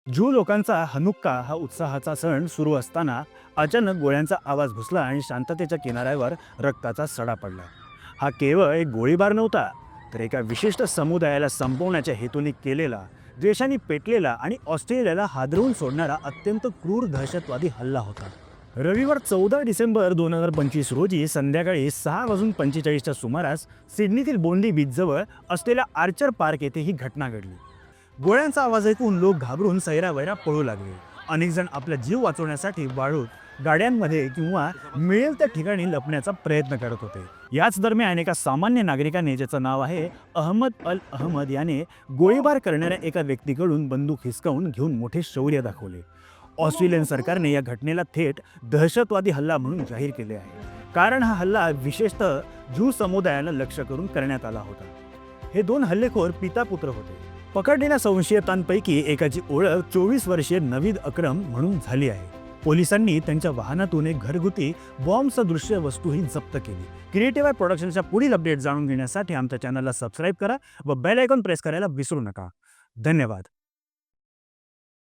Jew लोकांचा Hanukkah हा उत्साहाचा सण सुरू असताना अचानक गोळ्यांचा आवाज घुसला आणि शांततेच्या किनाऱ्यावर रक्ताचा सडा पडला. हा केवळ एक गोळीबार नव्हता, तर एका विशिष्ट समुदायाला संपवण्याच्या हेतूने केलेला, द्वेषाने पेटलेला आणि ऑस्ट्रेलियाला हादरवून सोडणारा अत्यंत क्रूर दहशतवादी हल्ला होता. रविवार 14 डिसेंबर 2025 रोजी संध्याकाळी 6:45च्या सुमारास सिडनीतील बोंडी बीचजवळ असलेल्या आर्चर पार्क येथे ही घटना घडली. गोळ्यांचा आवाज ऐकून लोक घाबरून सैरावैरा पळू लागले. अनेक जण आपला जीव वाचवण्यासाठी वाळूत, गाड्यांमध्ये किंवा मिळेल त्या ठिकाणी लपण्याचा प्रयत्न करत होते. याच दरम्यान एका सामान्य नागरिकाने, ज्याचं नाव आहे अहमद अल अहमद, याने गोळीबार करणाऱ्या एका व्यक्तीकडून बंदूक हिसकावून घेऊन मोठे शौर्य दाखवले. ऑस्ट्रेलियन सरकारने या घटनेला थेट दहशतवादी हल्ला म्हणून जाहीर केले आहे, कारण हा हल्ला विशेषतः ज्यू समुदायाला लक्ष्य करून करण्यात आला होता. हे दोन हल्लेखोर पिता पुत्र होते. पकडलेल्या संशयितांपैकी एकाची ओळख 24 वर्षीय नवीद अक्रम म्हणून झाली आहे. पोलिसांनी त्यांच्या वाहनातून एक घरगुती बॉम्ब सदृश्य वस्तूही जप्त केली. क्रिएटिव्ह प्रोडक्शनच्या पुढील अपडेट जाणून घेण्यासाठी आमच्या चॅनलला सबस्क्राईब करा व बेल आयकॉन प्रेस करायला विसरू नका. धन्यवाद.